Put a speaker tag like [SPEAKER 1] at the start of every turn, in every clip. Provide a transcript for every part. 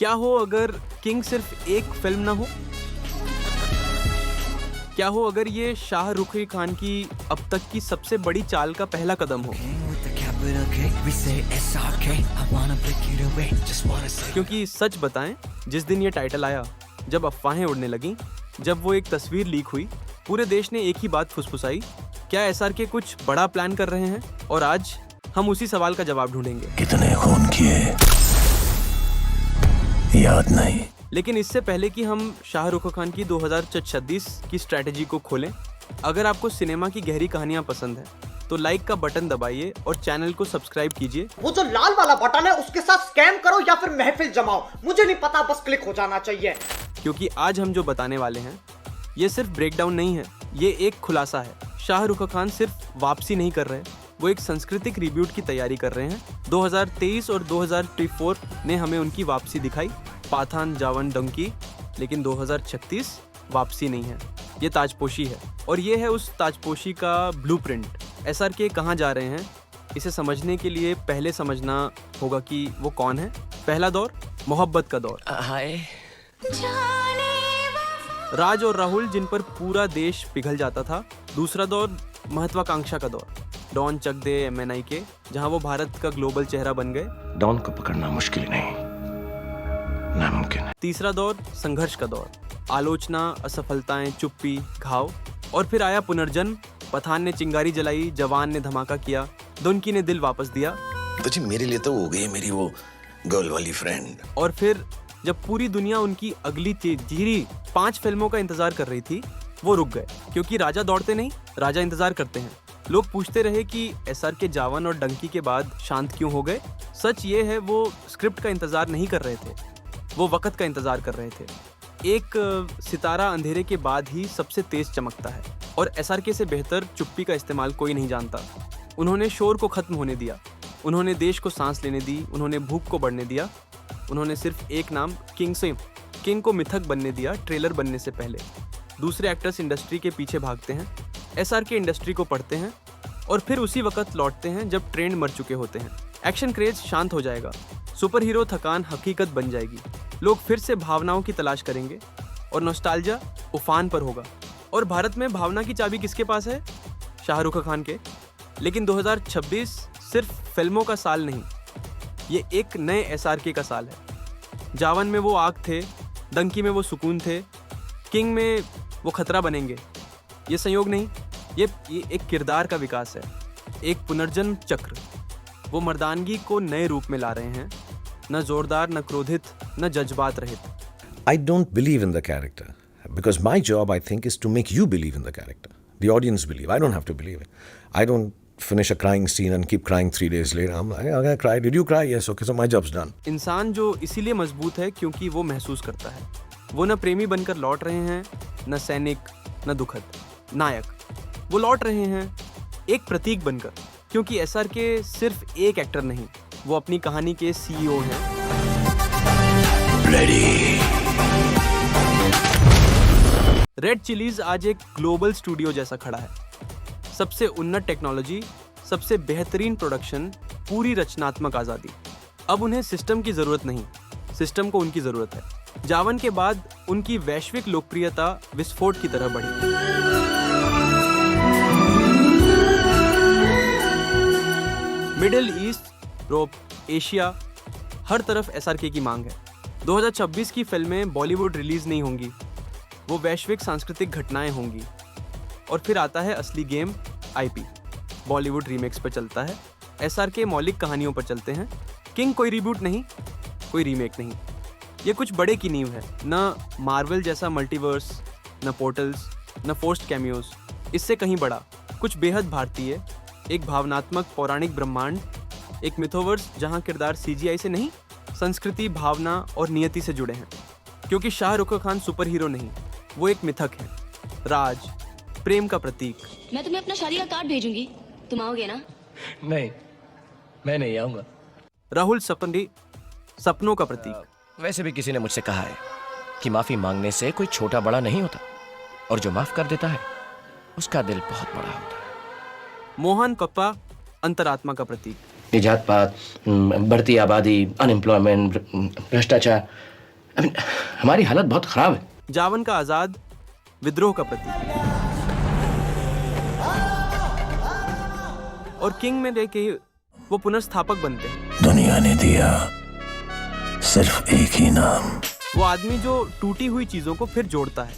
[SPEAKER 1] क्या हो अगर किंग सिर्फ एक फिल्म ना हो? क्या हो अगर ये शाहरुख खान की अब तक की सबसे बड़ी चाल का पहला कदम हो? क्योंकि सच बताएं, जिस दिन ये टाइटल आया, जब अफवाहें उड़ने लगीं, जब वो एक तस्वीर लीक हुई, पूरे देश ने एक ही बात फुसफुसाई, क्या एसआरके कुछ बड़ा प्लान कर रहे हैं? और आज हम उसी सवाल का जवाब ढूंढेंगे।
[SPEAKER 2] कितने खून किए याद नहीं।
[SPEAKER 1] लेकिन इससे पहले कि हम शाहरुख खान की 2026 की स्ट्रैटेजी को खोलें, अगर आपको सिनेमा की गहरी कहानियां पसंद है तो लाइक का बटन दबाइए और चैनल को सब्सक्राइब कीजिए।
[SPEAKER 3] वो जो लाल वाला बटन है उसके साथ स्कैम करो या फिर महफिल जमाओ, मुझे नहीं पता, बस क्लिक हो जाना चाहिए।
[SPEAKER 1] क्योंकि आज हम जो बताने वाले हैं ये सिर्फ ब्रेकडाउन नहीं है, ये एक खुलासा है। शाहरुख खान सिर्फ वापसी नहीं कर रहे, वो एक सांस्कृतिक रिब्यूट की तैयारी कर रहे हैं। 2023 और 2024 ने हमें उनकी वापसी दिखाई, पाठान, जावन, डंकी, लेकिन 2036 वापसी नहीं है, ये ताजपोशी है। और ये है उस ताजपोशी का ब्लूप्रिंट। एसआरके कहाँ जा रहे हैं, इसे समझने के लिए पहले समझना होगा कि वो कौन है। पहला दौर, मोहब्बत का दौर।
[SPEAKER 2] हाय
[SPEAKER 1] राज और राहुल जिन पर पूरा देश पिघल जाता था। दूसरा दौर, महत्वाकांक्षा का दौर। डॉन, चक दे, एमएनआई के, जहां वो भारत का ग्लोबल चेहरा बन गए।
[SPEAKER 2] डॉन को पकड़ना मुश्किल नहीं, नामुमकिन है।
[SPEAKER 1] तीसरा दौर, संघर्ष का दौर। आलोचना, असफलताएं, चुप्पी, घाव। और फिर आया पुनर्जन्म। पठान ने चिंगारी जलाई, जवान ने धमाका किया, डंकी ने दिल वापस दिया।
[SPEAKER 4] तो जी मेरे लिए तो हो गई मेरी वो गर्ल वाली फ्रेंड।
[SPEAKER 1] और फिर जब पूरी दुनिया उनकी अगली धीरी 5 फिल्मों का इंतजार कर रही थी, वो रुक गए। क्योंकि राजा दौड़ते नहीं, राजा इंतजार करते हैं। लोग पूछते रहे कि एसआरके, जावन और डंकी के बाद शांत क्यों हो गए। सच ये है, वो स्क्रिप्ट का इंतजार नहीं कर रहे थे, वो वक्त का इंतजार कर रहे थे। एक सितारा अंधेरे के बाद ही सबसे तेज चमकता है, और एसआरके से बेहतर चुप्पी का इस्तेमाल कोई नहीं जानता। उन्होंने शोर को खत्म होने दिया, उन्होंने देश को सांस लेने दी, उन्होंने भूख को बढ़ने दिया। उन्होंने सिर्फ एक नाम, किंग को मिथक बनने दिया ट्रेलर बनने से पहले। दूसरे एक्टर्स इंडस्ट्री के पीछे भागते हैं, एसआरके इंडस्ट्री को पढ़ते हैं, और फिर उसी वक्त लौटते हैं जब ट्रेंड मर चुके होते हैं। एक्शन क्रेज शांत हो जाएगा, सुपर हीरो थकान हकीकत बन जाएगी, लोग फिर से भावनाओं की तलाश करेंगे, और नॉस्टैल्जिया उफान पर होगा। और भारत में भावना की चाबी किसके पास है? शाहरुख खान के। लेकिन 2026 सिर्फ फिल्मों का साल नहीं, ये एक नए एसआरके का साल है। जावन में वो आग थे, डंकी में वो सुकून थे, किंग में वो खतरा बनेंगे। ये संयोग नहीं, ये एक किरदार का विकास है, एक पुनर्जन्म चक्र। वो मर्दानगी को नए रूप में ला रहे हैं, न जोरदार, न क्रोधित, न जज्बात रहित।
[SPEAKER 5] I don't believe in the character because my job, I think, is to make you believe in the character. The audience believe. I don't have to believe it. I don't finish a crying scene and keep crying 3 days later. I'm like, okay, cry. Did you cry? Yes. Okay, so my job's done.
[SPEAKER 1] इंसान जो इसीलिए मजबूत है क्योंकि वो महसूस करता है। वो न प्रेमी बनकर लौट रहे हैं, न सैनिक, न दुखद नायक। वो लौट रहे हैं एक प्रतीक बनकर, क्योंकि एसआरके सिर्फ एक एक्टर नहीं, वो अपनी कहानी के सीईओ हैं। रेड चिलीज आज एक ग्लोबल स्टूडियो जैसा खड़ा है। सबसे उन्नत टेक्नोलॉजी, सबसे बेहतरीन प्रोडक्शन, पूरी रचनात्मक आज़ादी। अब उन्हें सिस्टम की ज़रूरत नहीं, सिस्टम को उनकी ज़रूरत है। जावन के बाद उनकी वैश्विक लोकप्रियता विस्फोट की तरह बढ़ी। मिडिल ईस्ट, यूरोप, एशिया, हर तरफ एसआरके की मांग है। 2026 की फिल्में बॉलीवुड रिलीज नहीं होंगी, वो वैश्विक सांस्कृतिक घटनाएं होंगी। और फिर आता है असली गेम, आईपी। बॉलीवुड रीमेक्स पर चलता है, एसआरके मौलिक कहानियों पर चलते हैं। किंग कोई रिबूट नहीं, कोई रीमेक नहीं, ये कुछ बड़े की नींव है। न मार्वल जैसा मल्टीवर्स, न पोर्टल्स, न फोर्स्ड कैमियोज, इससे कहीं बड़ा, कुछ बेहद भारतीय, एक भावनात्मक पौराणिक ब्रह्मांड, एक मिथोवर्स जहां किरदार सीजीआई से नहीं, संस्कृति, भावना और नियति से जुड़े हैं। क्योंकि शाहरुख खान सुपर हीरो नहीं, वो एक मिथक है, राज, प्रेम का प्रतीक।
[SPEAKER 6] मैं तुम्हें अपना शादी का कार्ड भेजूंगी, तुम आओगे ना?
[SPEAKER 2] नहीं, मैं नहीं आऊंगा।
[SPEAKER 1] राहुल, सपनों का प्रतीक।
[SPEAKER 2] वैसे भी किसी ने मुझसे कहा है कि माफी मांगने से कोई छोटा बड़ा नहीं होता, और जो माफ कर देता है उसका दिल बहुत बड़ा होता है।
[SPEAKER 1] मोहन कप्पा, अंतरात्मा का प्रतीक।
[SPEAKER 7] निजात पात, बढ़ती आबादी, अनएम्प्लॉयमेंट, भ्रष्टाचार,
[SPEAKER 2] I mean, हमारी हालत बहुत खराब है।
[SPEAKER 1] जावन का आजाद विद्रोह का प्रतीक और किंग में देखे वो पुनर्स्थापक बनते हैं।
[SPEAKER 4] दुनिया ने दिया सिर्फ एक ही नाम।
[SPEAKER 1] वो आदमी जो टूटी हुई चीजों को फिर जोड़ता है।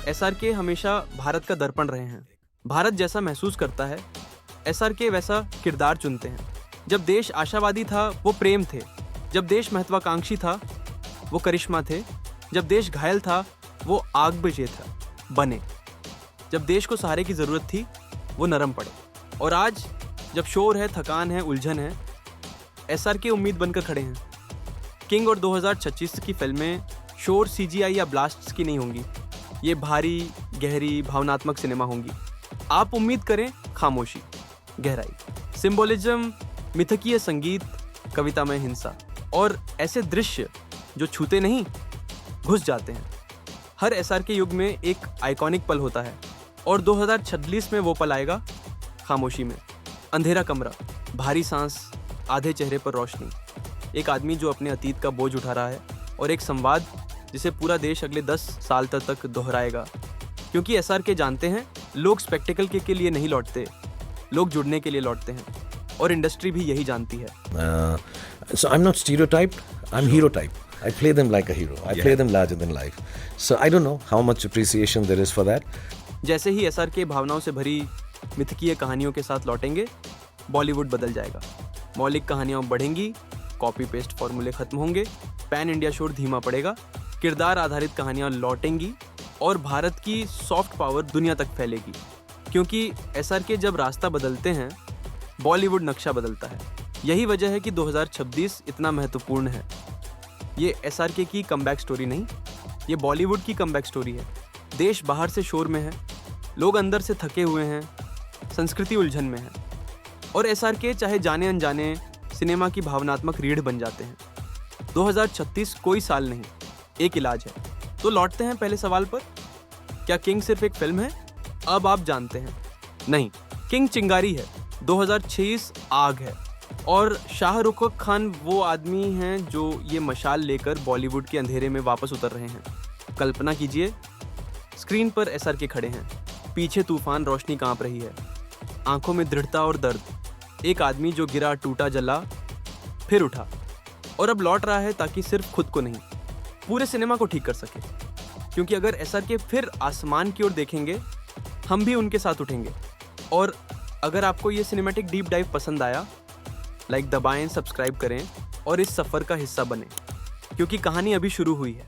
[SPEAKER 1] एसआरके हमेशा भारत का दर्पण रहे हैं। भारत जैसा महसूस करता है, एसआरके वैसा किरदार चुनते हैं। जब देश आशावादी था वो प्रेम थे, जब देश महत्वाकांक्षी था वो करिश्मा थे, जब देश घायल था वो आग बुझे था बने, जब देश को सहारे की जरूरत थी वो नरम पड़े। और आज जब शोर है, थकान है, उलझन है, एसआरके उम्मीद बनकर खड़े हैं। किंग और 2026 की फिल्में शोर, सीजीआई या ब्लास्ट्स की नहीं होंगी। ये भारी, गहरी, भावनात्मक सिनेमा होंगी। आप उम्मीद करें खामोशी, गहराई, सिंबोलिज्म, मिथकीय संगीत, कविता में हिंसा और ऐसे दृश्य जो छूते नहीं, घुस जाते हैं। हर एसआरके युग में एक आइकॉनिक पल होता है और 2026 में वो पल आएगा खामोशी में। अंधेरा कमरा, भारी सांस, आधे चेहरे पर रोशनी, एक आदमी जो अपने अतीत का बोझ उठा रहा है और एक संवाद जिसे पूरा देश अगले 10 साल तक दोहराएगा। क्योंकि एसआरके जानते हैं लोग स्पेक्टिकल के लिए नहीं लौटते, लोग जुड़ने के लिए लौटते हैं और इंडस्ट्री भी यही जानती है।
[SPEAKER 5] So I'm not stereotyped, I'm hero type. I play them like a hero. I play them larger than life. So I don't know how much appreciation there is for that.
[SPEAKER 1] जैसे ही SRK भावनाओं से भरी मिथकीय कहानियों के साथ लौटेंगे, बॉलीवुड बदल जाएगा। मौलिक कहानियाँ बढ़ेंगी, कॉपी पेस्ट फॉर्मूले खत्म होंगे, पैन इंडिया शोर धीमा पड़ेगा, किरदार आधारित कहानियाँ लौटेंगी और भारत की सॉफ्ट पावर दुनिया तक फैलेगी। क्योंकि एसआरके जब रास्ता बदलते हैं, बॉलीवुड नक्शा बदलता है। यही वजह है कि 2026 इतना महत्वपूर्ण है। ये एसआरके की कमबैक स्टोरी नहीं, ये बॉलीवुड की कमबैक स्टोरी है। देश बाहर से शोर में है, लोग अंदर से थके हुए हैं, संस्कृति उलझन में है और एसआरके चाहे जाने अनजाने सिनेमा की भावनात्मक रीढ़ बन जाते हैं। 2036 कोई साल नहीं, एक इलाज है। तो लौटते हैं पहले सवाल पर, क्या किंग सिर्फ एक फिल्म है? अब आप जानते हैं, नहीं, किंग चिंगारी है, 2026 आग है और शाहरुख खान वो आदमी हैं जो ये मशाल लेकर बॉलीवुड के अंधेरे में वापस उतर रहे हैं। कल्पना कीजिए, स्क्रीन पर एसआरके खड़े हैं, पीछे तूफान, रोशनी कांप रही है, आंखों में दृढ़ता और दर्द। एक आदमी जो गिरा, टूटा, जला, फिर उठा और अब लौट रहा है ताकि सिर्फ खुद को नहीं, पूरे सिनेमा को ठीक कर सके। क्योंकि अगर एसआरके फिर आसमान की ओर देखेंगे, हम भी उनके साथ उठेंगे। और अगर आपको ये सिनेमैटिक डीप डाइव पसंद आया, लाइक दबाएं, सब्सक्राइब करें और इस सफ़र का हिस्सा बने, क्योंकि कहानी अभी शुरू हुई है।